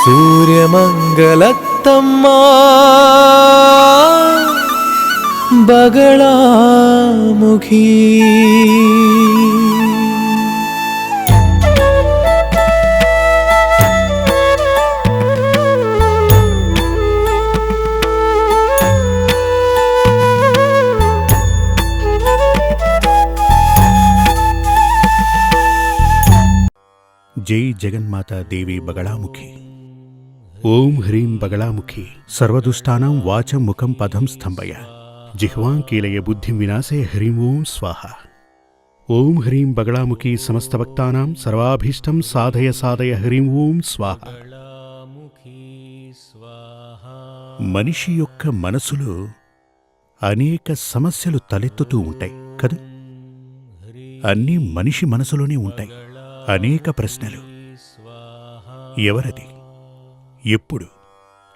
ಸೂರ್ಯಮಂಗಲತ್ತಮ್ಮ ಬಗಳಾಮುಖಿ జై జగన్మాతా దేవి బగళాముఖి. ఓం హ్రీం బగళాముఖి సర్వదుష్టానాం వాచం ముఖం పదం స్తంభయ జిహ్వాంకీలయ బుద్ధిం వినాశయ హ్రీం ఓం స్వాహ. ఓం హ్రీం బగళాముఖి సమస్త భక్తానాం సర్వాభీష్టం సాధయ సాధయ హ్రీం ఓం స్వాహ. మనిషి యొక్క మనసులో అనేక సమస్యలు తలెత్తుతూ ఉంటాయి కదూ. అన్నీ మనిషి మనసులోనే ఉంటాయి. అనేక ప్రశ్నలు. ఎవరది, ఎప్పుడు,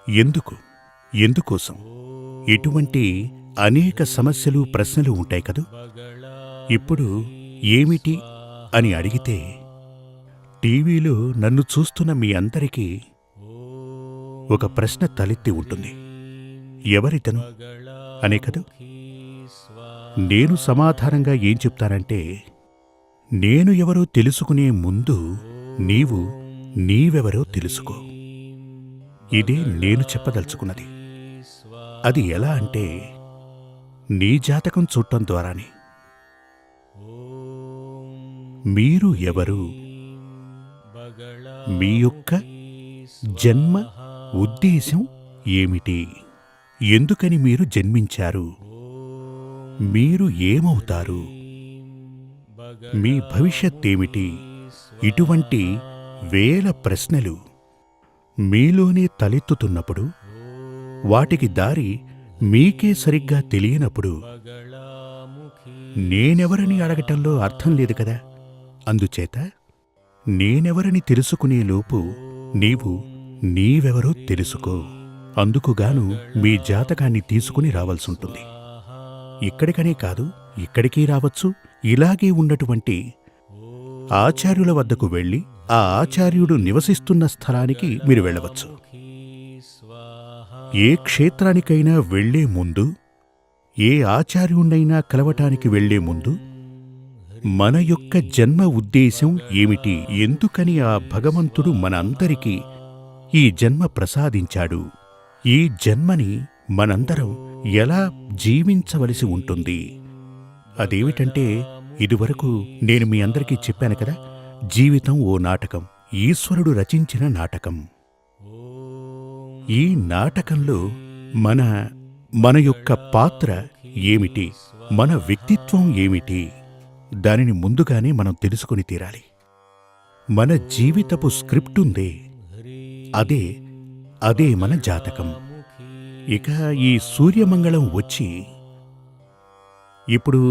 ఎందుకు, ఎందుకోసం, ఇటువంటి అనేక సమస్యలు ప్రశ్నలు ఉంటాయి కదూ. ఇప్పుడు ఏమిటి అని అడిగితే టీవీలో నన్ను చూస్తున్న మీ అందరికీ ఒక ప్రశ్న తలెత్తి ఉంటుంది. ఎవరితను అనే కదూ. నేను సమాధానంగా ఏం చెప్తానంటే, నేను ఎవరో తెలుసుకునే ముందు నీవు నీవెవరో తెలుసుకో. ఇదే నేను చెప్పదలుచుకున్నది. అది ఎలా అంటే, నీ జాతకం చూడటం ద్వారానే. మీరు ఎవరు, మీ యొక్క జన్మ ఉద్దేశం ఏమిటి, ఎందుకని మీరు జన్మించారు, మీరు ఏమవుతారు, మీ భవిష్యత్తేమిటి, ఇటువంటి వేల ప్రశ్నలు మీలోనే తలెత్తుతున్నప్పుడు, వాటికి దారి మీకే సరిగ్గా తెలియనప్పుడు నేనెవరని అడగటంలో అర్థం లేదు కదా. అందుచేత నేనెవరని తెలుసుకునేలోపు నీవు నీవెవరో తెలుసుకో. అందుకుగాను మీ జాతకాన్ని తీసుకుని రావాల్సుంటుంది. ఇక్కడికనే కాదు, ఇక్కడికి రావచ్చు. ఇలాగే ఉన్నటువంటి ఆచార్యుల వద్దకు వెళ్ళి ఆ ఆచార్యుడు నివసిస్తున్న స్థలానికి మీరు వెళ్ళవచ్చు. ఏ క్షేత్రానికైనా వెళ్లే ముందు, ఏ ఆచార్యుణ్ణైనా కలవటానికి వెళ్లే ముందు మన యొక్క జన్మ ఉద్దేశం ఏమిటి, ఎందుకని ఆ భగవంతుడు మనందరికీ ఈ జన్మ ప్రసాదించాడు, ఈ జన్మని మనందరం ఎలా జీవించవలసి ఉంటుంది. అదేమిటంటే, ఇదివరకు నేను మీ అందరికీ చెప్పాను కదా, జీవితం ఓ నాటకం, ఈశ్వరుడు రచించిన నాటకం. ఈ నాటకంలో మన యొక్క పాత్ర ఏమిటి, మన వ్యక్తిత్వం ఏమిటి, దానిని ముందుగానే మనం తెలుసుకుని తీరాలి. మన జీవితపు స్క్రిప్ట్ ఉందే, అదే మన జాతకం. ఇక ఈ సూర్యమంగళం వచ్చి, ఇప్పుడు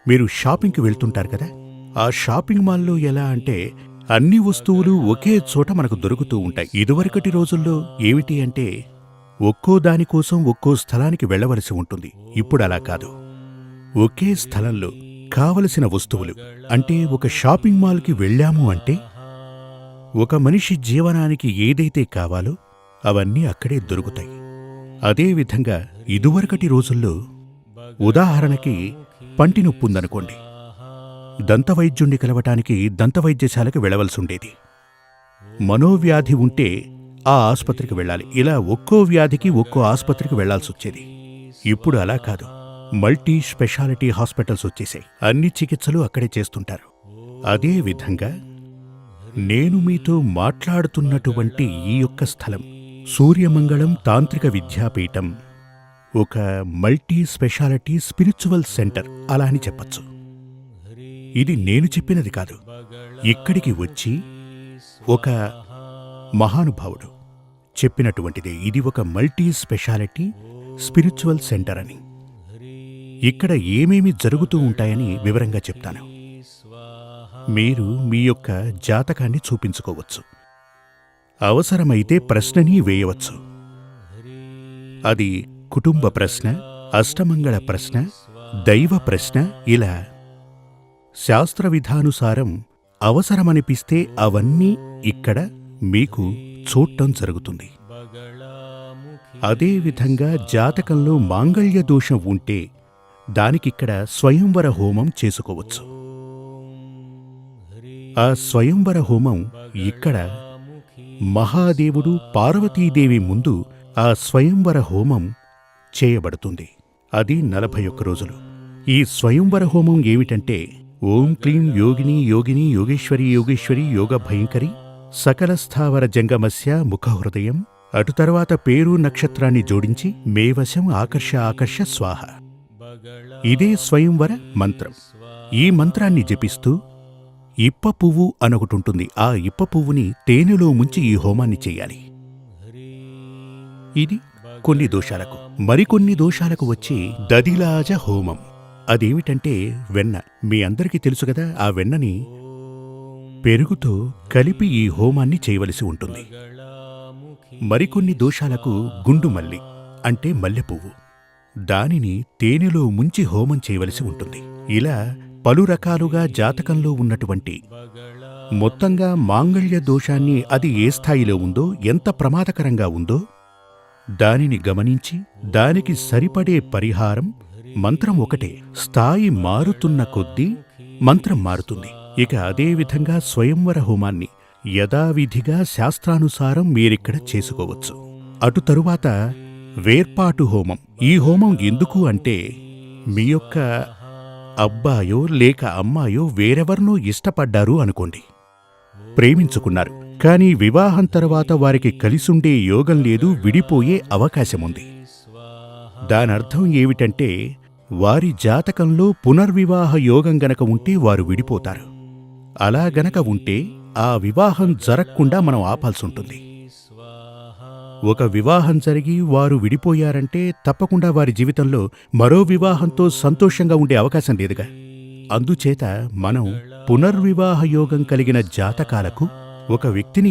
మీరు షాపింగ్కి వెళ్తుంటారు కదా. ఆ షాపింగ్ మాల్లో ఎలా అంటే, అన్ని వస్తువులు ఒకే చోట మనకు దొరుకుతూ ఉంటాయి. ఇదివరకటి రోజుల్లో ఏమిటి అంటే, ఒక్కో దానికోసం ఒక్కో స్థలానికి వెళ్లవలసి ఉంటుంది. ఇప్పుడు అలా కాదు. ఒకే స్థలంలో కావలసిన వస్తువులు, అంటే ఒక షాపింగ్ మాల్కి వెళ్ళాము అంటే ఒక మనిషి జీవనానికి ఏదైతే కావాలో అవన్నీ అక్కడే దొరుకుతాయి. అదేవిధంగా ఇదివరకటి రోజుల్లో, ఉదాహరణకి పంటి నొప్పుందనుకోండి, దంతవైద్యుణ్ణి కలవటానికి దంతవైద్యశాలకు వెళ్లవలసుండేది. మనోవ్యాధి ఉంటే ఆ ఆసుపత్రికి వెళ్ళాలి. ఇలా ఒక్కో వ్యాధికి ఒక్కో ఆసుపత్రికి వెళ్లాల్సొచ్చేది. ఇప్పుడు అలా కాదు. మల్టీ స్పెషాలిటీ హాస్పిటల్స్ వచ్చేసాయి. అన్ని చికిత్సలు అక్కడే చేస్తుంటారు. అదేవిధంగా నేను మీతో మాట్లాడుతున్నటువంటి ఈ యొక్క స్థలం సూర్యమంగళం తాంత్రిక విద్యాపీఠం, ఒక మల్టీ స్పెషాలిటీ స్పిరిచువల్ సెంటర్ అలా అని చెప్పచ్చు. ఇది నేను చెప్పినది కాదు. ఇక్కడికి వచ్చి ఒక మహానుభావుడు చెప్పినటువంటిదే. ఇది ఒక మల్టీ స్పెషాలిటీ స్పిరిచువల్ సెంటర్ అని. ఇక్కడ ఏమేమి జరుగుతూ ఉంటాయని వివరంగా చెప్తాను. మీరు మీ యొక్క జాతకాన్ని చూపించుకోవచ్చు. అవసరమైతే ప్రశ్నని వేయవచ్చు. అది కుటుంబ ప్రశ్న, అష్టమంగళ ప్రశ్న, దైవ ప్రశ్న, ఇలా శాస్త్ర విధానుసారం అవసరమనిపిస్తే అవన్నీ ఇక్కడ మీకు చూడటం జరుగుతుంది. అదేవిధంగా జాతకంలో మాంగళ్య దోషం ఉంటే దానికిక్కడ స్వయంవర హోమం చేసుకోవచ్చు. ఆ స్వయంవర హోమం ఇక్కడ మహాదేవుడు పార్వతీదేవి ముందు ఆ స్వయంవర హోమం చేయబడుతుంది. అది 41 రోజులు. ఈ స్వయంవర హోమం ఏమిటంటే ఓం క్లీం యోగిని యోగిని యోగేశ్వరి యోగేశ్వరి యోగ భయంకరి సకల స్థావర జంగమస్య ముఖహృదయం. అటు తర్వాత పేరు నక్షత్రాన్ని జోడించి మేవశం ఆకర్ష ఆకర్ష స్వాహ. ఇదే స్వయంవర మంత్రం. ఈ మంత్రాన్ని జపిస్తూ ఇప్ప పువ్వు అనొకటుంటుంది. ఆ ఇప్ప పువ్వుని తేనెలో ముంచి ఈ హోమాన్ని చెయ్యాలి. ఇది కొన్ని దోషాలకు. మరికొన్ని దోషాలకు వచ్చి దదిలాజ హోమం. అదేమిటంటే వెన్న. మీ అందరికీ తెలుసు కదా, ఆ వెన్నని పెరుగుతో కలిపి ఈ హోమాన్ని చేయవలసి ఉంటుంది. మరికొన్ని దోషాలకు గుండుమల్లి అంటే మల్లెపువ్వు, దానిని తేనెలో ముంచి హోమం చేయవలసి ఉంటుంది. ఇలా పలు రకాలుగా జాతకంలో ఉన్నటువంటి మొత్తంగా మాంగళ్య దోషాన్ని అది ఏ స్థాయిలో ఉందో, ఎంత ప్రమాదకరంగా ఉందో దానిని గమనించి దానికి సరిపడే పరిహారం. మంత్రం ఒకటే, స్థాయి మారుతున్న కొద్దీ మంత్రం మారుతుంది. ఇక అదేవిధంగా స్వయంవర హోమాన్ని యథావిధిగా శాస్త్రానుసారం మీరిక్కడ చేసుకోవచ్చు. అటు తరువాత వేర్పాటు హోమం. ఈ హోమం ఎందుకు అంటే మీ యొక్క అబ్బాయో లేక అమ్మాయో వేరెవర్నో ఇష్టపడ్డారు అనుకోండి, ప్రేమించుకున్నారు, కానీ వివాహం తర్వాత వారికి కలిసుండే యోగం లేదు, విడిపోయే అవకాశముంది. దానర్థం ఏమిటంటే వారి జాతకంలో పునర్వివాహ యోగం గనక ఉంటే వారు విడిపోతారు. అలా గనక ఉంటే ఆ వివాహం జరగకుండా మనం ఆపాల్సుంటుంది. ఒక వివాహం జరిగి వారు విడిపోయారంటే తప్పకుండా వారి జీవితంలో మరో వివాహంతో సంతోషంగా ఉండే అవకాశం లేదుగా. అందుచేత మనం పునర్వివాహ యోగం కలిగిన జాతకాలకు ఒక వ్యక్తిని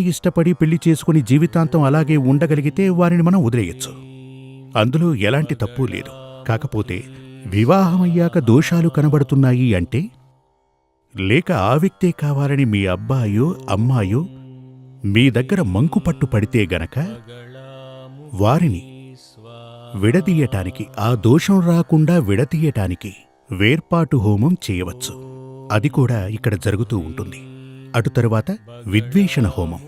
ఇష్టపడి పెళ్లి చేసుకుని జీవితాంతం అలాగే ఉండగలిగితే వారిని మనం వదిలేయచ్చు. అందులో ఎలాంటి తప్పు లేదు. కాకపోతే వివాహమయ్యాక దోషాలు కనబడుతున్నాయి అంటే, లేక ఆ వ్యక్తే కావాలని మీ అబ్బాయో అమ్మాయో మీ దగ్గర మంకుపట్టు పడితే గనక వారిని విడదీయటానికి, ఆ దోషం రాకుండా విడదీయటానికి వేర్పాటు హోమం చేయవచ్చు. అది కూడా ఇక్కడ జరుగుతూ ఉంటుంది. అటు తరువాత విద్వేషణ హోమం.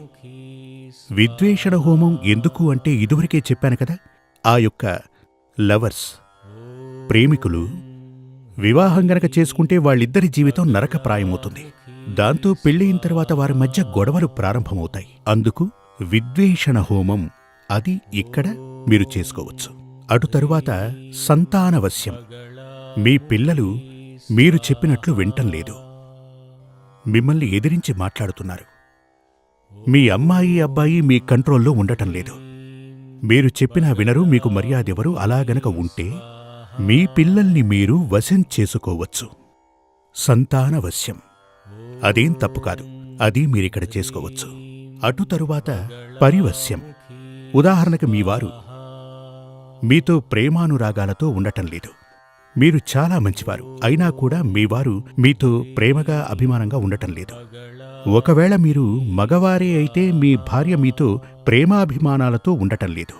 విద్వేషణ హోమం ఎందుకు అంటే ఇదివరకే చెప్పాను కదా, ఆ యొక్క లవర్స్, ప్రేమికులు వివాహం గనక చేసుకుంటే వాళ్ళిద్దరి జీవితం నరకప్రాయమవుతుంది. దాంతో పెళ్ళయిన తర్వాత వారి మధ్య గొడవలు ప్రారంభమవుతాయి. అందుకు విద్వేషణ హోమం అది ఇక్కడ మీరు చేసుకోవచ్చు. అటు తరువాత సంతానవశ్యం. మీ పిల్లలు మీరు చెప్పినట్లు వింటం లేదు, మిమ్మల్ని ఎదిరించి మాట్లాడుతున్నారు. మీ అమ్మాయి అబ్బాయి మీ కంట్రోల్లో ఉండటం లేదు, మీరు చెప్పినా వినరు, మీకు మర్యాదెవరు. అలా గనక ఉంటే మీ పిల్లల్ని మీరు వశం చేసుకోవచ్చు. సంతానవశ్యం అదేం తప్పు కాదు, అది మీరిక్కడ చేసుకోవచ్చు. అటు తరువాత పరివశ్యం. ఉదాహరణకు మీ వారు మీతో ప్రేమానురాగాలతో ఉండటం లేదు, మీరు చాలా మంచివారు, అయినా కూడా మీ వారు మీతో ప్రేమగా అభిమానంగా ఉండటం లేదు. ఒకవేళ మీరు మగవారే అయితే మీ భార్య మీతో ప్రేమాభిమానాలతో ఉండటం లేదు.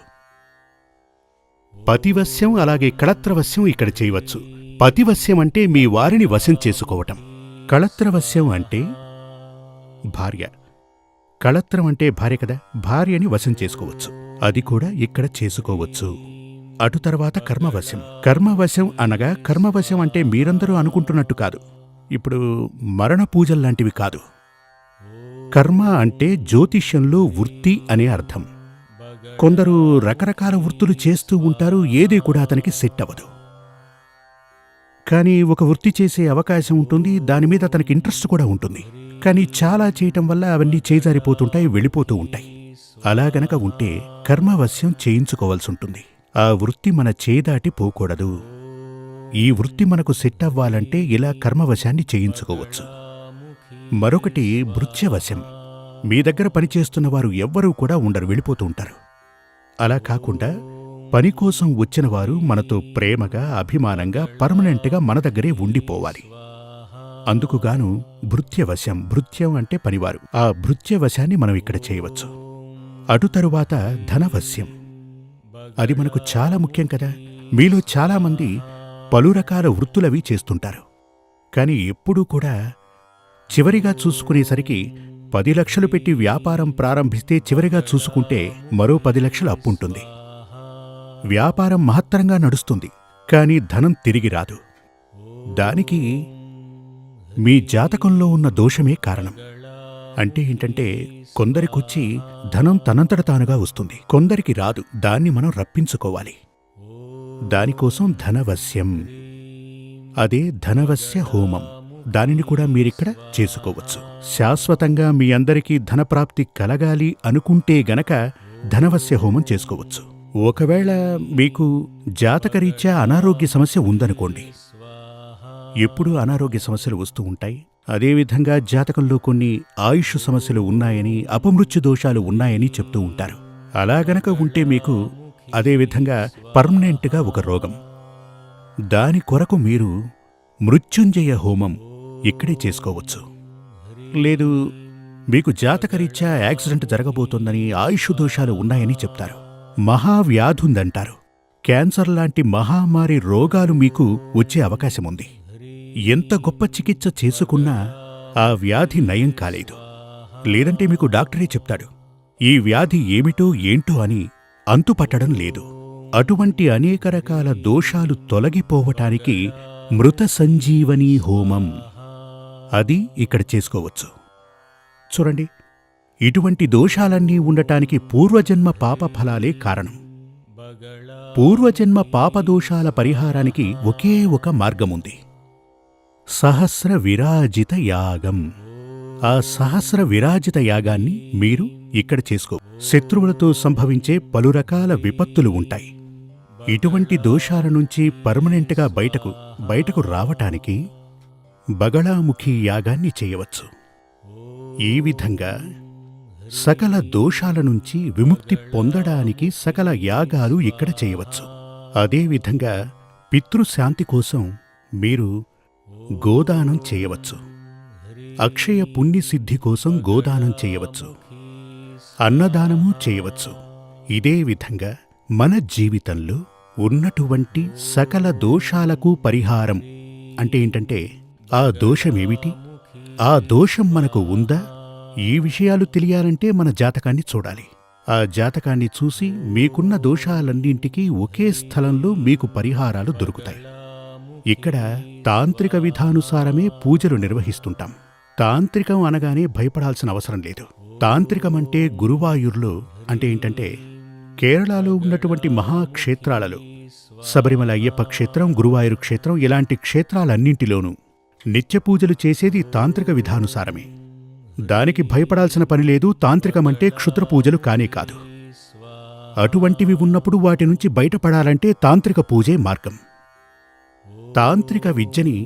పతివశ్యం అలాగే కళత్రవశ్యం ఇక్కడ చేయవచ్చు. పతివశ్యం అంటే మీ వారిని వశం చేసుకోవటం. కళత్రవశ్యం అంటే భార్య, కళత్రం అంటే భార్య కదా, భార్యని వశం చేసుకోవచ్చు. అది కూడా ఇక్కడ చేసుకోవచ్చు. అటు తర్వాత కర్మవశం. కర్మవశం అనగా, కర్మవశం అంటే మీరందరూ అనుకుంటున్నట్టు కాదు, ఇప్పుడు మరణ పూజల్లాంటివి కాదు. కర్మ అంటే జ్యోతిష్యంలో వృత్తి అనే అర్థం. కొందరు రకరకాల వృత్తులు చేస్తూ ఉంటారు, ఏదీ కూడా అతనికి సెట్ అవ్వదు. కానీ ఒక వృత్తి చేసే అవకాశం ఉంటుంది, దాని మీద అతనికి ఇంట్రెస్ట్ కూడా ఉంటుంది. కానీ చాలా చేయటం వల్ల అవన్నీ చేజారిపోతుంటాయి, వెళ్ళిపోతూ ఉంటాయి. అలా గనక ఉంటే కర్మవశ్యం చేయించుకోవాల్సి ఉంటుంది. ఆ వృత్తి మన చేదాటి పోకూడదు. ఈ వృత్తి మనకు సెట్ అవ్వాలంటే ఇలా కర్మవశాన్ని చేయించుకోవచ్చు. మరొకటి భృత్యవశం. మీ దగ్గర పనిచేస్తున్న వారు ఎవ్వరూ కూడా ఉండరు, వెళ్ళిపోతూ ఉంటారు. అలా కాకుండా పని కోసం వచ్చిన వారు మనతో ప్రేమగా అభిమానంగా పర్మనెంట్గా మన దగ్గరే ఉండిపోవాలి. అందుకుగాను భృత్యవశం, భృత్యం అంటే పనివారు, ఆ భృత్యవశాన్ని మనం ఇక్కడ చేయవచ్చు. అటు తరువాత ధనవశ్యం, అది మనకు చాలా ముఖ్యం కదా. మీలో చాలామంది పలు రకాల వృత్తులవి చేస్తుంటారు, కాని ఎప్పుడూ కూడా చివరిగా చూసుకునేసరికి 10 లక్షలు పెట్టి వ్యాపారం ప్రారంభిస్తే చివరిగా చూసుకుంటే మరో 10 లక్షలు అప్పుంటుంది. వ్యాపారం మహత్తరంగా నడుస్తుంది, కాని ధనం తిరిగి రాదు. దానికి మీ జాతకంలో ఉన్న దోషమే కారణం. అంటే ఏంటంటే, కొందరికొచ్చి ధనం తనంతట తానుగా వస్తుంది, కొందరికి రాదు. దాన్ని మనం రప్పించుకోవాలి. దానికోసం ధనవశ్యం, అదే ధనవశ్య హోమం. దానిని కూడా మీరిక్కడ చేసుకోవచ్చు. శాశ్వతంగా మీ అందరికీ ధనప్రాప్తి కలగాలి అనుకుంటే గనక ధనవశ్య హోమం చేసుకోవచ్చు. ఒకవేళ మీకు జాతకరీత్యా అనారోగ్య సమస్య ఉందనుకోండి, ఎప్పుడూ అనారోగ్య సమస్యలు వస్తూ ఉంటాయి. అదేవిధంగా జాతకంలో కొన్ని ఆయుష్ సమస్యలు ఉన్నాయని, అపమృత్యు దోషాలు ఉన్నాయని చెప్తూ ఉంటారు. అలా గనక ఉంటే మీకు అదేవిధంగా పర్మనెంట్గా ఒక రోగం, దాని కొరకు మీరు మృత్యుంజయ హోమం ఇక్కడే చేసుకోవచ్చు. లేదు, మీకు జాతకరీత్యా యాక్సిడెంట్ జరగబోతోందని, ఆయుష్ దోషాలు ఉన్నాయని చెప్తారు, మహావ్యాధుందంటారు, క్యాన్సర్ లాంటి మహామారి రోగాలు మీకు వచ్చే అవకాశముంది. ఎంత గొప్ప చికిత్స చేసుకున్నా ఆ వ్యాధి నయం కాలేదు. లేదంటే మీకు డాక్టరే చెప్తాడు, ఈ వ్యాధి ఏమిటో ఏంటో అని అంతుపట్టడం లేదు. అటువంటి అనేక రకాల దోషాలు తొలగిపోవటానికి మృత సంజీవనీ హోమం, అది ఇక్కడ చేసుకోవచ్చు. చూడండి, ఇటువంటి దోషాలన్నీ ఉండటానికి పూర్వజన్మ పాప ఫలాలే కారణం. పూర్వజన్మ పాపదోషాల పరిహారానికి ఒకే ఒక మార్గముంది, సహస్ర విరాజిత యాగం. ఆ సహస్ర విరాజిత యాగాన్ని మీరు ఇక్కడ చేసుకో. శత్రువులతో సంభవించే పలు రకాల విపత్తులు ఉంటాయి. ఇటువంటి దోషాల నుంచి పర్మనెంట్గా బయటకు రావటానికి బగళాముఖి యాగాన్ని చేయవచ్చు. ఈ విధంగా సకల దోషాల నుంచి విముక్తి పొందడానికి సకల యాగాలు ఇక్కడ చేయవచ్చు. అదేవిధంగా పితృశాంతి కోసం మీరు గోదానం చేయవచ్చు. అక్షయ పుణ్యసిద్ధి కోసం గోదానం చేయవచ్చు, అన్నదానము చేయవచ్చు. ఇదే విధంగా మన జీవితంలో ఉన్నటువంటి సకల దోషాలకు పరిహారం అంటే ఏంటంటే, ఆ దోషమేమిటి, ఆ దోషం మనకు ఉందా, ఈ విషయాలు తెలియాలంటే మన జాతకాన్ని చూడాలి. ఆ జాతకాన్ని చూసి మీకున్న దోషాలన్నింటికీ ఒకే స్థలంలో మీకు పరిహారాలు దొరుకుతాయి. ఇక్కడ తాంత్రిక విధానుసారమే పూజలు నిర్వహిస్తుంటాం. తాంత్రికం అనగానే భయపడాల్సిన అవసరం లేదు. తాంత్రికమంటే గురువాయూర్లో, అంటే ఏంటంటే కేరళలో ఉన్నటువంటి మహాక్షేత్రాలలో శబరిమల అయ్యప్ప క్షేత్రం, గురువాయూరు క్షేత్రం, ఇలాంటి క్షేత్రాలన్నింటిలోనూ నిత్య పూజలు చేసేది తాంత్రిక విధానుసారమే. దానికి భయపడాల్సిన పని లేదు. తాంత్రికమంటే క్షుద్ర పూజలు కానే కాదు. అటువంటివి ఉన్నప్పుడు వాటి నుంచి బయటపడాలంటే తాంత్రిక పూజే మార్గం. తాంత్రిక విద్యని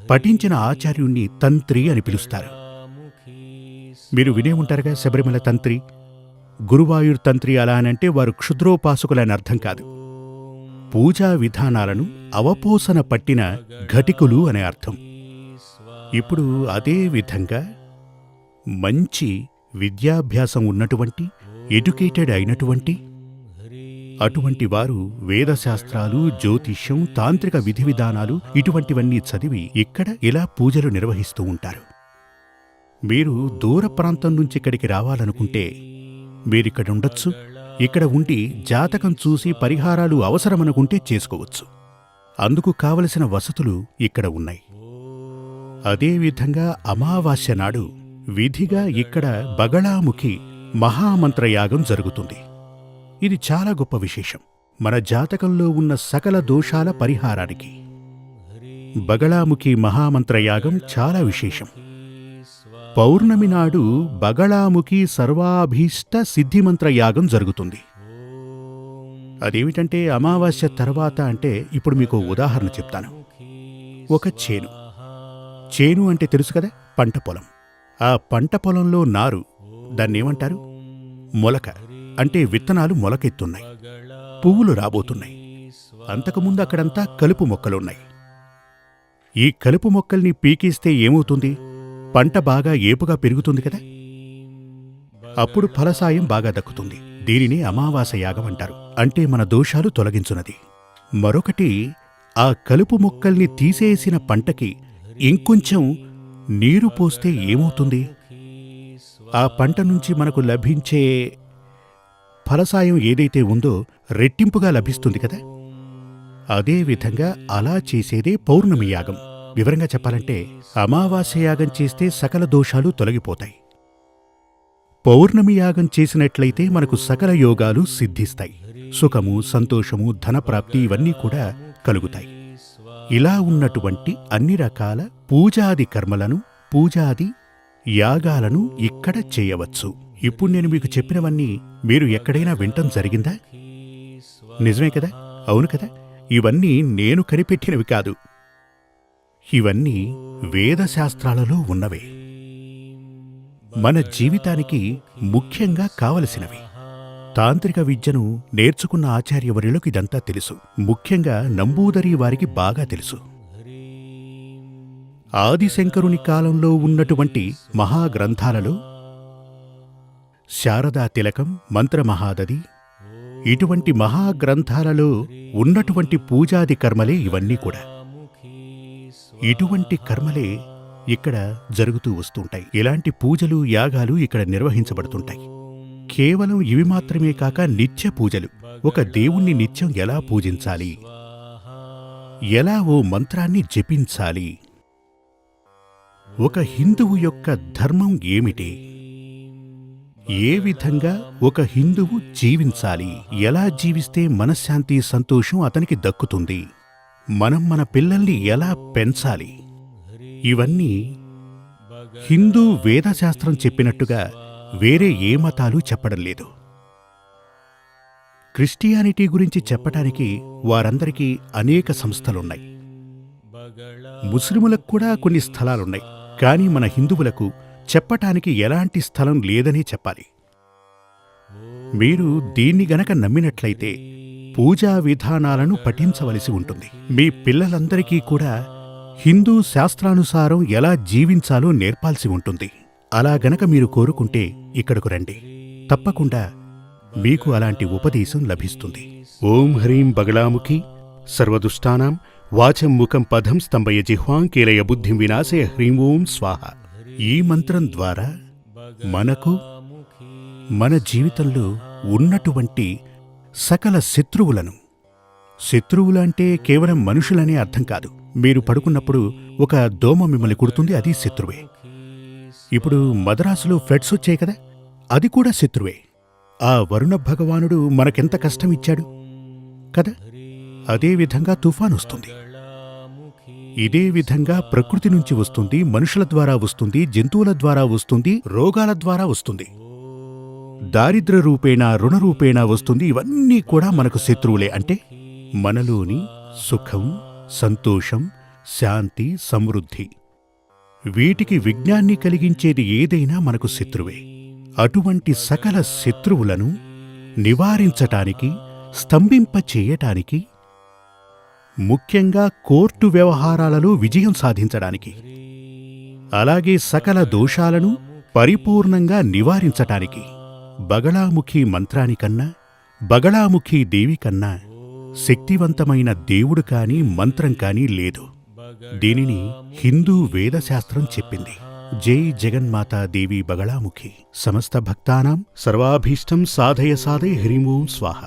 పఠించిన ఆచార్యుణ్ణి తంత్రి అని పిలుస్తారు. మీరు వినే ఉంటారుగా, శబరిమల తంత్రి, గురువాయూర్ తంత్రి. అలా అనంటే వారు క్షుద్రోపాసకులని అర్థం కాదు. పూజా విధానాలను అవపోసన పట్టిన ఘటికులు అనే అర్థం. ఇప్పుడు అదే విధంగా మంచి విద్యాభ్యాసం ఉన్నటువంటి, ఎడ్యుకేటెడ్ అయినటువంటి అటువంటి వారు వేదశాస్త్రాలు, జ్యోతిష్యం, తాంత్రిక విధి విధానాలు ఇటువంటివన్నీ చదివి ఇక్కడ ఇలా పూజలు నిర్వహిస్తూ ఉంటారు. మీరు దూర ప్రాంతం నుంచి ఇక్కడికి రావాలనుకుంటే మీరిక్కడుండొచ్చు. ఇక్కడ ఉండి జాతకం చూసి పరిహారాలు అవసరమనుకుంటే చేసుకోవచ్చు. అందుకు కావలసిన వసతులు ఇక్కడ ఉన్నాయి. అదేవిధంగా అమావాస్య నాడు విధిగా ఇక్కడ బగళాముఖి మహామంత్రయాగం జరుగుతుంది. ఇది చాలా గొప్ప విశేషం. మన జాతకంలో ఉన్న సకల దోషాల పరిహారానికి బగళాముఖి మహామంత్రయాగం చాలా విశేషం. పౌర్ణమి నాడు బగళాముఖి సర్వాభీష్ట సిద్ధిమంత్రయాగం జరుగుతుంది. అదేమిటంటే అమావాస్య తర్వాత అంటే, ఇప్పుడు మీకు ఉదాహరణ చెప్తాను. ఒక చేను అంటే తెలుసు కదా, పంట పొలం. ఆ పంట పొలంలో నారు, దాన్నేమంటారు, మొలక. అంటే విత్తనాలు మొలకెత్తున్నాయి, పువ్వులు రాబోతున్నాయి. అంతకుముందు అక్కడంతా కలుపు మొక్కలున్నాయి. ఈ కలుపు మొక్కల్ని పీకేస్తే ఏమవుతుంది? పంట బాగా ఏపుగా పెరుగుతుంది కదా. అప్పుడు ఫలసాయం బాగా దక్కుతుంది. దీనిని అమావాస్య యాగం అంటారు. అంటే మన దోషాలు తొలగించున్నది. మరొకటి, ఆ కలుపు మొక్కల్ని తీసేసిన పంటకి ఇంకొంచెం నీరు పోస్తే ఏమవుతుంది? ఆ పంట నుంచి మనకు లభించే ఫలసాయం ఏదైతే ఉందో రెట్టింపుగా లభిస్తుంది కదా. అదేవిధంగా అలా చేసేదే పౌర్ణమి యాగం. వివరంగా చెప్పాలంటే, అమావాస్య యాగం చేస్తే సకల దోషాలు తొలగిపోతాయి. పౌర్ణమి యాగం చేసినట్లయితే మనకు సకల యోగాలు సిద్ధిస్తాయి. సుఖము, సంతోషము, ధనప్రాప్తి ఇవన్నీ కూడా కలుగుతాయి. ఇలా ఉన్నటువంటి అన్ని రకాల పూజాది కర్మలను, పూజాది యాగాలను ఇక్కడ చేయవచ్చు. ఇప్పుడు నేను మీకు చెప్పినవన్నీ మీరు ఎక్కడైనా వింటం జరిగిందా? నిజమే కదా? అవును కదా? ఇవన్నీ నేను కనిపెట్టినవి కాదు. ఇవన్నీ వేదశాస్త్రాలలో ఉన్నవే. మన జీవితానికి ముఖ్యంగా కావలసినవి. తాంత్రిక విద్యను నేర్చుకున్న ఆచార్యవర్యులకు ఇదంతా తెలుసు. ముఖ్యంగా నంబూదరి వారికి బాగా తెలుసు. ఆదిశంకరుని కాలంలో ఉన్నటువంటి మహాగ్రంథాలలో శారదా తిలకం, మంత్రమహాదది, ఇటువంటి మహాగ్రంథాలలో ఉన్నటువంటి పూజాది కర్మలే ఇవన్నీ కూడా. ఇటువంటి కర్మలే ఇక్కడ జరుగుతూ వస్తుంటాయి. ఇలాంటి పూజలు, యాగాలు ఇక్కడ నిర్వహించబడుతుంటాయి. కేవలం ఇవి మాత్రమే కాక నిత్య పూజలు. ఒక దేవుణ్ణి నిత్యం ఎలా పూజించాలి, ఎలా ఓ మంత్రాన్ని జపించాలి, ఒక హిందువు యొక్క ధర్మం ఏమిటి, ఏ విధంగా ఒక హిందువు జీవించాలి, ఎలా జీవిస్తే మనశ్శాంతి, సంతోషం అతనికి దక్కుతుంది, మనం మన పిల్లల్ని ఎలా పెంచాలి, ఇవన్నీ హిందూ వేదశాస్త్రం చెప్పినట్టుగా వేరే ఏ మతాలు చెప్పడం లేదు. క్రిస్టియానిటీ గురించి చెప్పటానికి వారందరికీ అనేక సంస్థలున్నాయి. ముస్లిములకు కూడా కొన్ని స్థలాలున్నాయి. కానీ మన హిందువులకు చెప్పటానికి ఎలాంటి స్థలం లేదనే చెప్పాలి. మీరు దీన్ని గనక నమ్మినట్లయితే పూజా విధానాలను పఠించవలసి ఉంటుంది. మీ పిల్లలందరికీ కూడా హిందూ శాస్త్రానుసారం ఎలా జీవించాలో నేర్పాల్సి ఉంటుంది. అలా గనక మీరు కోరుకుంటే ఇక్కడకు రండి. తప్పకుండా మీకు అలాంటి ఉపదేశం లభిస్తుంది. ఓం హ్రీం బగళాముఖి సర్వదుష్టానాం వాచం ముఖం పదం స్తంభయ జిహ్వాం కీలయ బుద్ధిం వినాశయ హ్రీం ఓం స్వాహ. ఈ మంత్రం ద్వారా మనకు మన జీవితంలో ఉన్నటువంటి సకల శత్రువులంటే కేవలం మనుషులనే అర్థం కాదు. మీరు పడుకున్నప్పుడు ఒక దోమ మిమ్మల్ని కుడుతుంది, అది శత్రువే. ఇప్పుడు మద్రాసులో ఫ్లడ్స్ వచ్చాయి కదా, అది కూడా శత్రువే. ఆ వరుణ భగవానుడు మనకెంత కష్టం ఇచ్చాడు కదా. అదేవిధంగా తుఫాన్ వస్తుంది. ఇదే విధంగా ప్రకృతి నుంచి వస్తుంది, మనుషుల ద్వారా వస్తుంది, జంతువుల ద్వారా వస్తుంది, రోగాల ద్వారా వస్తుంది, దారిద్ర్య రూపేణ, రుణ రూపేణ వస్తుంది. ఇవన్నీ కూడా మనకు శత్రువులే. అంటే మనలోని సుఖం, సంతోషం, శాంతి, సమృద్ధి, వీటికి విఘ్నాన్ని కలిగించేది ఏదైనా మనకు శత్రువే. అటువంటి సకల శత్రువులను నివారించటానికి, స్తంభింపచేయటానికి, ముఖ్యంగా కోర్టు వ్యవహారాలలో విజయం సాధించడానికి, అలాగే సకల దోషాలను పరిపూర్ణంగా నివారించటానికి బగళాముఖి మంత్రానికన్నా, బగళాముఖి దేవి కన్నా శక్తివంతమైన దేవుడు కాని, మంత్రం కాని లేదు. దీనిని హిందూ వేదశాస్త్రం చెప్పింది. జై జగన్మాతా దేవి బగళాముఖి. సమస్త భక్తానాం సర్వాభీష్టం సాధయ సాధయ హ్రీం ఓం స్వాహ.